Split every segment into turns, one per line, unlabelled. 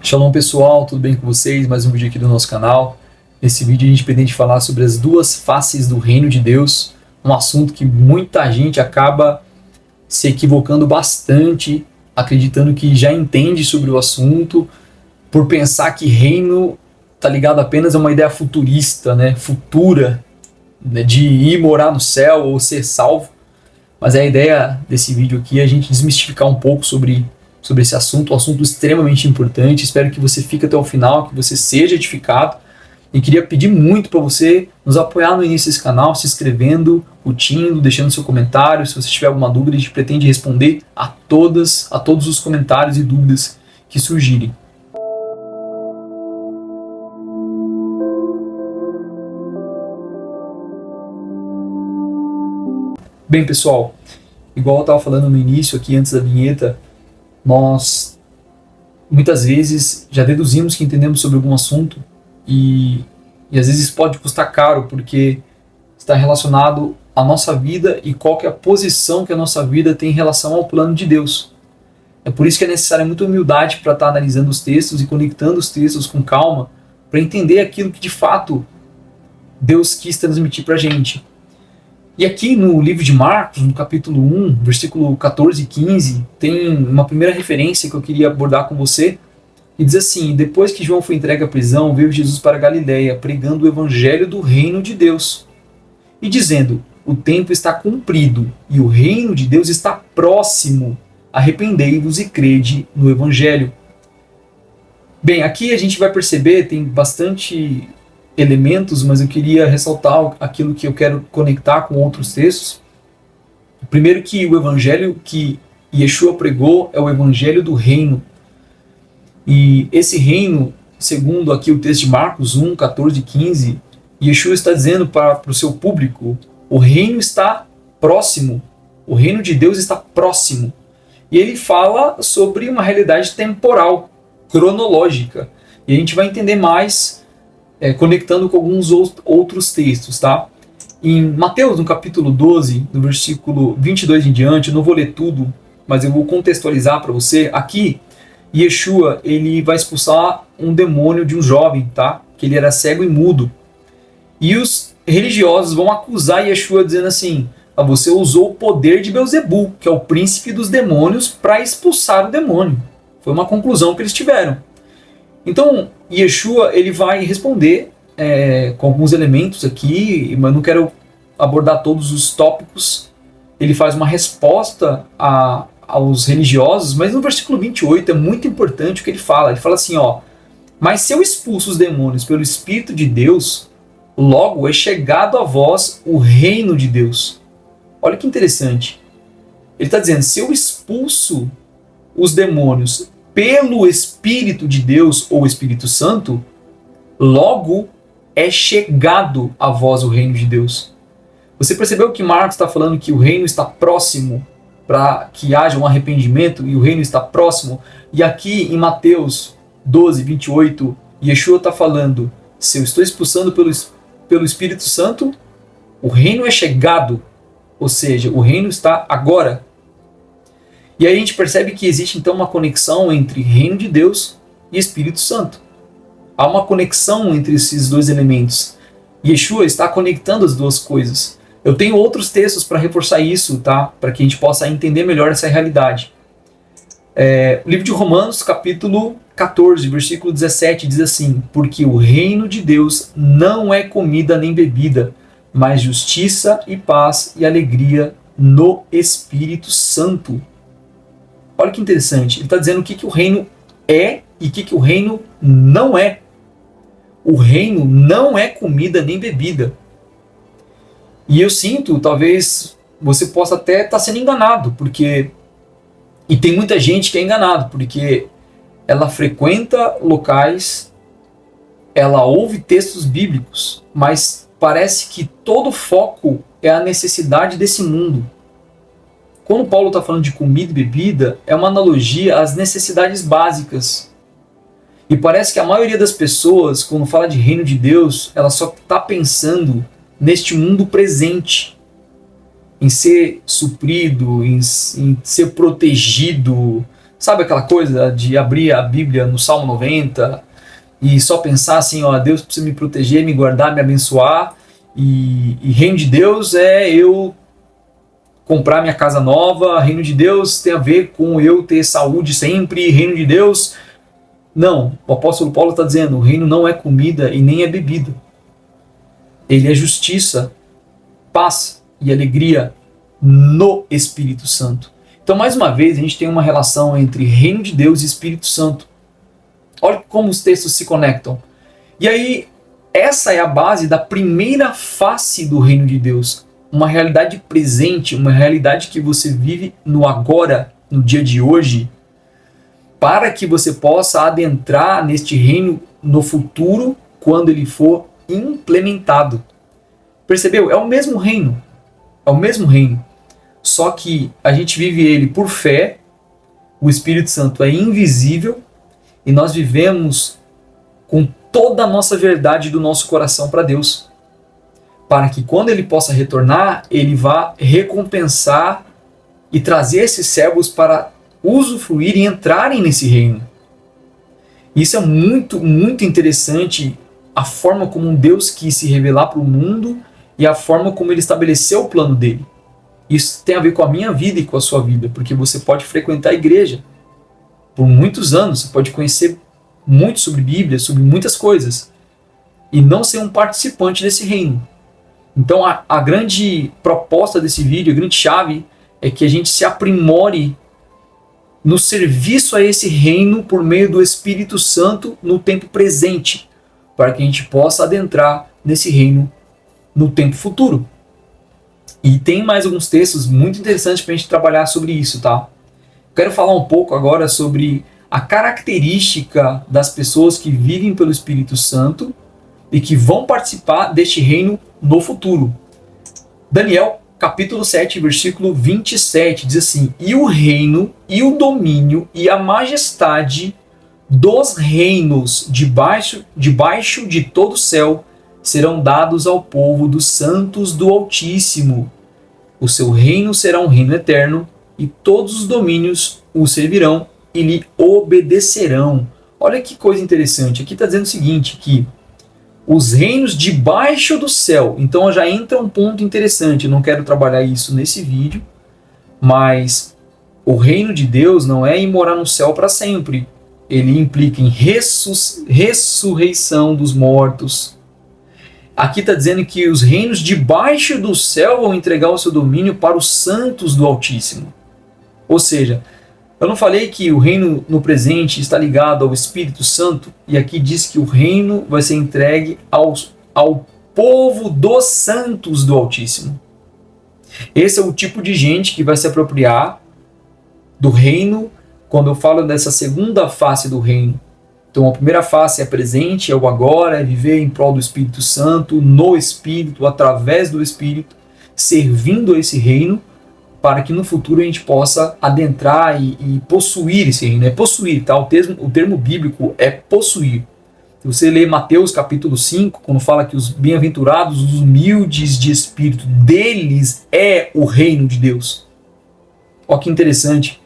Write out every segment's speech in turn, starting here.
Shalom pessoal, tudo bem com vocês? Mais um vídeo aqui do nosso canal. Nesse vídeo a gente pretende falar sobre as duas faces do reino de Deus, um assunto que muita gente acaba se equivocando bastante, acreditando que já entende sobre o assunto, por pensar que reino está ligado apenas a uma ideia futurista, futura, de ir morar no céu ou ser salvo. Mas a ideia desse vídeo aqui é a gente desmistificar um pouco sobre esse assunto, um assunto extremamente importante. Espero que você fique até o final, que você seja edificado. E queria pedir muito para você nos apoiar no início desse canal, se inscrevendo, curtindo, deixando seu comentário. Se você tiver alguma dúvida, a gente pretende responder a todos os comentários e dúvidas que surgirem. Bem, pessoal, igual eu estava falando no início aqui, antes da vinheta, nós muitas vezes já deduzimos que entendemos sobre algum assunto e às vezes pode custar caro porque está relacionado à nossa vida e qual que é a posição que a nossa vida tem em relação ao plano de Deus. É por isso que é necessária muita humildade para estar analisando os textos e conectando os textos com calma para entender aquilo que de fato Deus quis transmitir para a gente. E aqui no livro de Marcos, no capítulo 1, versículo 14 e 15, tem uma primeira referência que eu queria abordar com você, e diz assim: depois que João foi entregue à prisão, veio Jesus para Galiléia, pregando o evangelho do reino de Deus, e dizendo: o tempo está cumprido, e o reino de Deus está próximo, arrependei-vos e crede no evangelho. Bem, aqui a gente vai perceber, tem bastante elementos, mas eu queria ressaltar aquilo que eu quero conectar com outros textos. Primeiro, que o evangelho que Yeshua pregou é o evangelho do reino. E esse reino, segundo aqui o texto de Marcos 1, 14 e 15, Yeshua está dizendo para o seu público: o reino está próximo, o reino de Deus está próximo. E ele fala sobre uma realidade temporal, cronológica. E a gente vai entender mais conectando com alguns outros textos, tá? Em Mateus, no capítulo 12, no versículo 22 em diante, eu não vou ler tudo, mas eu vou contextualizar para você. Aqui, Yeshua, ele vai expulsar um demônio de um jovem, tá? Que ele era cego e mudo. E os religiosos vão acusar Yeshua dizendo assim: você usou o poder de Belzebu, que é o príncipe dos demônios, para expulsar o demônio. Foi uma conclusão que eles tiveram. Então, Yeshua, ele vai responder com alguns elementos aqui, mas não quero abordar todos os tópicos. Ele faz uma resposta aos religiosos, mas no versículo 28 é muito importante o que ele fala. Ele fala assim, mas se eu expulso os demônios pelo Espírito de Deus, logo é chegado a vós o reino de Deus. Olha que interessante. Ele está dizendo, se eu expulso os demônios pelo Espírito de Deus ou Espírito Santo, logo é chegado a vós o reino de Deus. Você percebeu que Marcos está falando que o reino está próximo para que haja um arrependimento e o reino está próximo? E aqui em Mateus 12, 28, Yeshua está falando, se eu estou expulsando pelo Espírito Santo, o reino é chegado, ou seja, o reino está agora. E aí a gente percebe que existe então uma conexão entre reino de Deus e Espírito Santo. Há uma conexão entre esses dois elementos. Yeshua está conectando as duas coisas. Eu tenho outros textos para reforçar isso, tá? Para que a gente possa entender melhor essa realidade. O livro de Romanos, capítulo 14, versículo 17, diz assim: porque o reino de Deus não é comida nem bebida, mas justiça e paz e alegria no Espírito Santo. Olha que interessante, ele está dizendo o que o reino é e o que o reino não é. O reino não é comida nem bebida. E eu sinto, talvez você possa até estar sendo enganado, e tem muita gente que é enganado, porque ela frequenta locais, ela ouve textos bíblicos, mas parece que todo o foco é a necessidade desse mundo. Quando Paulo está falando de comida e bebida, é uma analogia às necessidades básicas. E parece que a maioria das pessoas, quando fala de reino de Deus, ela só está pensando neste mundo presente, em ser suprido, em ser protegido, Sabe aquela coisa de abrir a Bíblia no Salmo 90 e só pensar assim, ó, Deus precisa me proteger, me guardar, me abençoar, e reino de Deus é eu comprar minha casa nova, reino de Deus tem a ver com eu ter saúde sempre, reino de Deus... Não, o apóstolo Paulo está dizendo, o reino não é comida e nem é bebida. Ele é justiça, paz e alegria no Espírito Santo. Então, mais uma vez, a gente tem uma relação entre reino de Deus e Espírito Santo. Olha como os textos se conectam. E aí, essa é a base da primeira face do reino de Deus. Uma realidade presente, uma realidade que você vive no agora, no dia de hoje, para que você possa adentrar neste reino no futuro, quando ele for implementado. Percebeu? É o mesmo reino. É o mesmo reino. Só que a gente vive ele por fé, o Espírito Santo é invisível, e nós vivemos com toda a nossa verdade do nosso coração para Deus. Para que quando ele possa retornar, ele vá recompensar e trazer esses servos para usufruir e entrarem nesse reino. Isso é muito, muito interessante, a forma como Deus quis se revelar para o mundo e a forma como ele estabeleceu o plano dele. Isso tem a ver com a minha vida e com a sua vida, porque você pode frequentar a igreja por muitos anos, você pode conhecer muito sobre Bíblia, sobre muitas coisas, e não ser um participante desse reino. Então a grande proposta desse vídeo, a grande chave, é que a gente se aprimore no serviço a esse reino por meio do Espírito Santo no tempo presente, para que a gente possa adentrar nesse reino no tempo futuro. E tem mais alguns textos muito interessantes para a gente trabalhar sobre isso, tá? Quero falar um pouco agora sobre a característica das pessoas que vivem pelo Espírito Santo e que vão participar deste reino no futuro. Daniel, capítulo 7, versículo 27, diz assim: E o reino, e o domínio, e a majestade dos reinos debaixo de todo o céu serão dados ao povo dos santos do Altíssimo. O seu reino será um reino eterno, e todos os domínios o servirão e lhe obedecerão. Olha que coisa interessante, aqui está dizendo o seguinte, que os reinos debaixo do céu, então já entra um ponto interessante, eu não quero trabalhar isso nesse vídeo, mas o reino de Deus não é ir morar no céu para sempre, ele implica em ressurreição dos mortos. Aqui está dizendo que os reinos debaixo do céu vão entregar o seu domínio para os santos do Altíssimo. Ou seja, eu não falei que o reino no presente está ligado ao Espírito Santo? E aqui diz que o reino vai ser entregue ao povo dos santos do Altíssimo. Esse é o tipo de gente que vai se apropriar do reino quando eu falo dessa segunda face do reino. Então a primeira face é presente, é o agora, é viver em prol do Espírito Santo, no Espírito, através do Espírito, servindo a esse reino, para que no futuro a gente possa adentrar e possuir esse reino. É possuir, tá? O termo bíblico é possuir. Se você ler Mateus capítulo 5, quando fala que os bem-aventurados, os humildes de espírito, deles é o reino de Deus. Olha que interessante.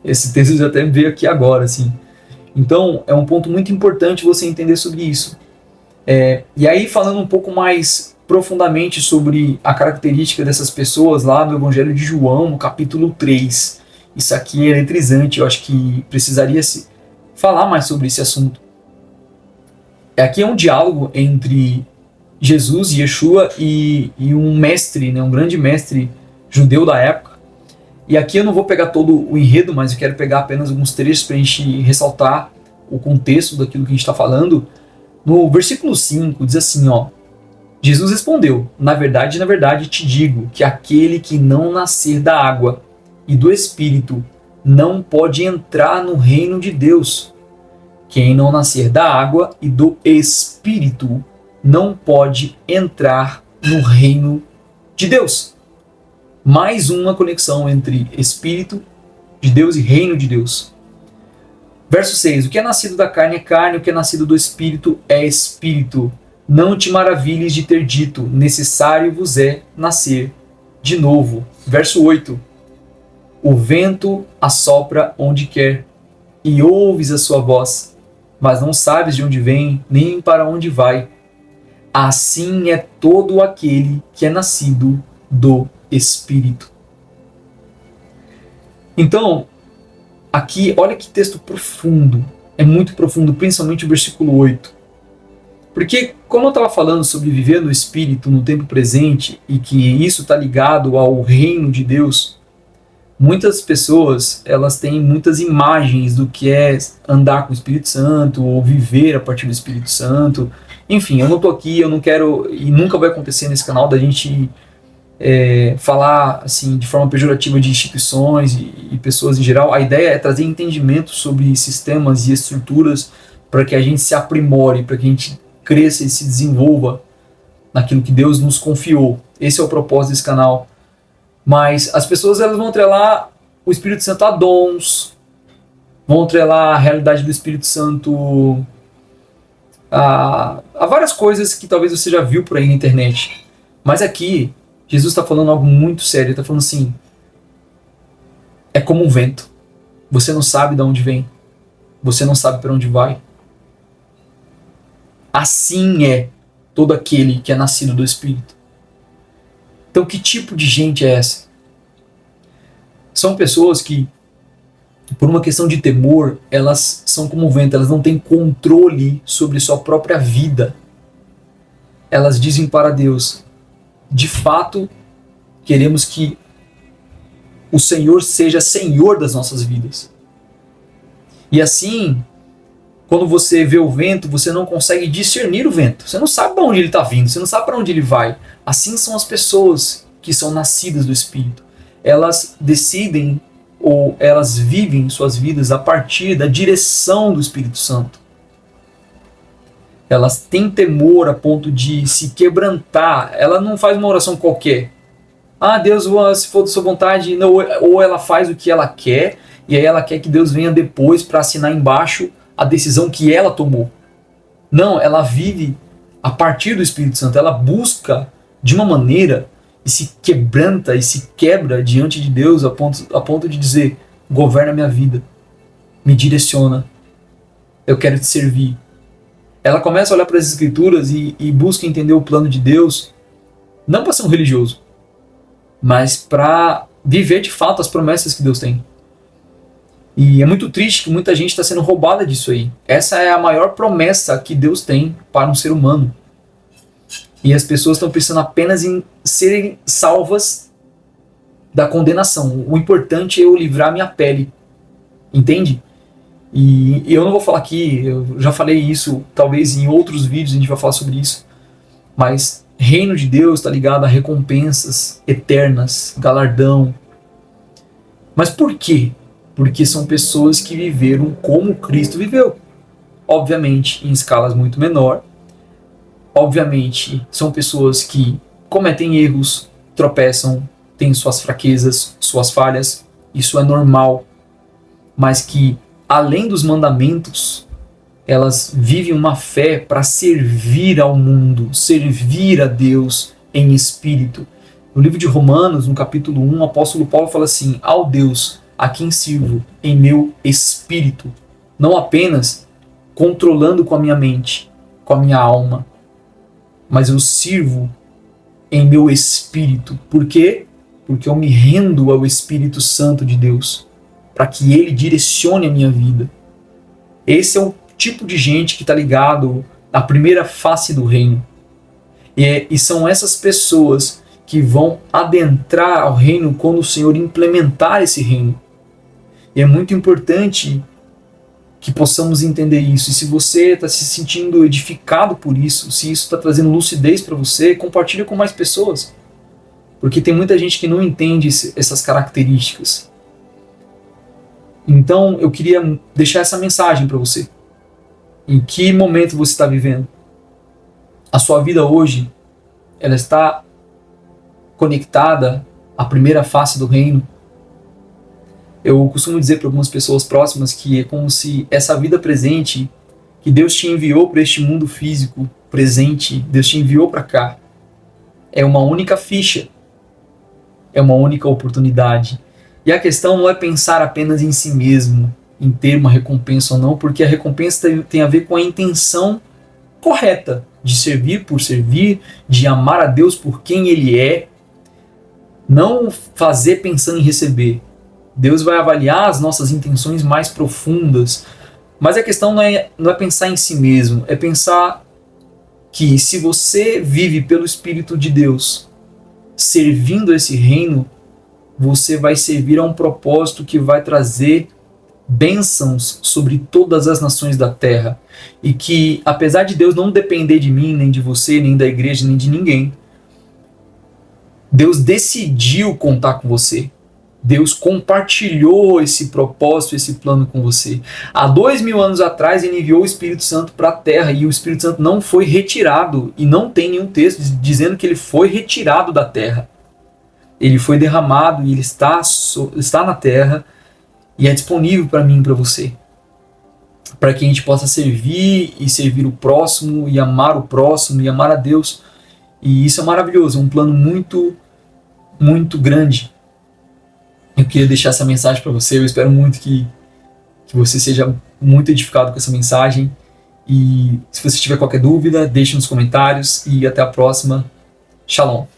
Esse texto já até veio aqui agora, assim. Então, é um ponto muito importante você entender sobre isso. E aí, falando um pouco mais profundamente sobre a característica dessas pessoas, lá no Evangelho de João, no capítulo 3. Isso aqui é eletrizante, eu acho que precisaria se falar mais sobre esse assunto. Aqui é um diálogo entre Jesus, Yeshua, e um mestre, né, um grande mestre judeu da época. E aqui eu não vou pegar todo o enredo, mas eu quero pegar apenas alguns trechos para a gente ressaltar o contexto daquilo que a gente está falando. No versículo 5 diz assim, ó: Jesus respondeu: na verdade, te digo que aquele que não nascer da água e do Espírito não pode entrar no reino de Deus. Quem não nascer da água e do Espírito não pode entrar no reino de Deus. Mais uma conexão entre Espírito de Deus e reino de Deus. Verso 6. O que é nascido da carne é carne, o que é nascido do Espírito é Espírito. Não te maravilhes de ter dito, necessário vos é nascer de novo. Verso 8. O vento assopra onde quer, e ouves a sua voz, mas não sabes de onde vem, nem para onde vai. Assim é todo aquele que é nascido do Espírito. Então, aqui, olha que texto profundo. É muito profundo, principalmente o versículo 8. Porque, como eu estava falando sobre viver no Espírito no tempo presente, e que isso está ligado ao reino de Deus, muitas pessoas, elas têm muitas imagens do que é andar com o Espírito Santo, ou viver a partir do Espírito Santo. Enfim, eu não estou aqui, eu não quero, e nunca vai acontecer nesse canal, da gente falar assim de forma pejorativa de instituições e pessoas em geral. A ideia é trazer entendimento sobre sistemas e estruturas para que a gente se aprimore, para que a gente cresça e se desenvolva naquilo que Deus nos confiou. Esse é o propósito desse canal. Mas as pessoas, elas vão atrelar o Espírito Santo a dons, vão atrelar a realidade do Espírito Santo a várias coisas que talvez você já viu por aí na internet. Mas aqui, Jesus está falando algo muito sério. Ele está falando assim: é como um vento. Você não sabe de onde vem. Você não sabe para onde vai. Assim é todo aquele que é nascido do Espírito. Então, que tipo de gente é essa? São pessoas que, por uma questão de temor, elas são como o vento. Elas não têm controle sobre sua própria vida. Elas dizem para Deus: de fato, queremos que o Senhor seja Senhor das nossas vidas. E assim, quando você vê o vento, você não consegue discernir o vento. Você não sabe para onde ele está vindo, você não sabe para onde ele vai. Assim são as pessoas que são nascidas do Espírito. Elas decidem ou elas vivem suas vidas a partir da direção do Espírito Santo. Elas têm temor a ponto de se quebrantar. Ela não faz uma oração qualquer. Ah, Deus, se for da sua vontade. Não, ou ela faz o que ela quer, e aí ela quer que Deus venha depois para assinar embaixo a decisão que ela tomou. Não, ela vive a partir do Espírito Santo. Ela busca de uma maneira e se quebranta e se quebra diante de Deus a ponto de dizer: governa minha vida, me direciona, eu quero te servir. Ela começa a olhar para as Escrituras e busca entender o plano de Deus, não para ser um religioso, mas para viver de fato as promessas que Deus tem. E é muito triste que muita gente está sendo roubada disso aí. Essa é a maior promessa que Deus tem para um ser humano. E as pessoas estão pensando apenas em serem salvas da condenação. O importante é eu livrar minha pele. Entende? E eu não vou falar aqui, eu já falei isso, talvez em outros vídeos a gente vai falar sobre isso. Mas reino de Deus está ligado a recompensas eternas, galardão. Mas por quê? Porque são pessoas que viveram como Cristo viveu. Obviamente, em escalas muito menor. Obviamente, são pessoas que cometem erros, tropeçam, têm suas fraquezas, suas falhas. Isso é normal. Mas que, além dos mandamentos, elas vivem uma fé para servir ao mundo, servir a Deus em espírito. No livro de Romanos, no capítulo 1, o apóstolo Paulo fala assim: ao Deus a quem sirvo em meu espírito, não apenas controlando com a minha mente, com a minha alma, mas eu sirvo em meu espírito. Por quê? Porque eu me rendo ao Espírito Santo de Deus, para que ele direcione a minha vida. Esse é o tipo de gente que está ligado à primeira face do reino. E são essas pessoas que vão adentrar ao reino quando o Senhor implementar esse reino. E é muito importante que possamos entender isso. E se você está se sentindo edificado por isso, se isso está trazendo lucidez para você, compartilhe com mais pessoas. Porque tem muita gente que não entende essas características. Então eu queria deixar essa mensagem para você. Em que momento você está vivendo? A sua vida hoje, ela está conectada à primeira face do reino? Eu costumo dizer para algumas pessoas próximas que é como se essa vida presente que Deus te enviou para este mundo físico presente, Deus te enviou para cá, é uma única ficha, é uma única oportunidade. E a questão não é pensar apenas em si mesmo, em ter uma recompensa ou não, porque a recompensa tem a ver com a intenção correta de servir por servir, de amar a Deus por quem Ele é, não fazer pensando em receber. Deus vai avaliar as nossas intenções mais profundas, mas a questão não é pensar em si mesmo, é pensar que se você vive pelo Espírito de Deus, servindo esse reino, você vai servir a um propósito que vai trazer bênçãos sobre todas as nações da terra. E que, apesar de Deus não depender de mim, nem de você, nem da igreja, nem de ninguém, Deus decidiu contar com você. Deus compartilhou esse propósito, esse plano com você. Há 2000 anos atrás, Ele enviou o Espírito Santo para a terra e o Espírito Santo não foi retirado. E não tem nenhum texto dizendo que ele foi retirado da terra. Ele foi derramado e ele está na terra e é disponível para mim e para você. Para que a gente possa servir e servir o próximo e amar o próximo e amar a Deus. E isso é maravilhoso, é um plano muito, muito grande. Eu queria deixar essa mensagem para você, eu espero muito que você seja muito edificado com essa mensagem. E se você tiver qualquer dúvida, deixe nos comentários e até a próxima. Shalom.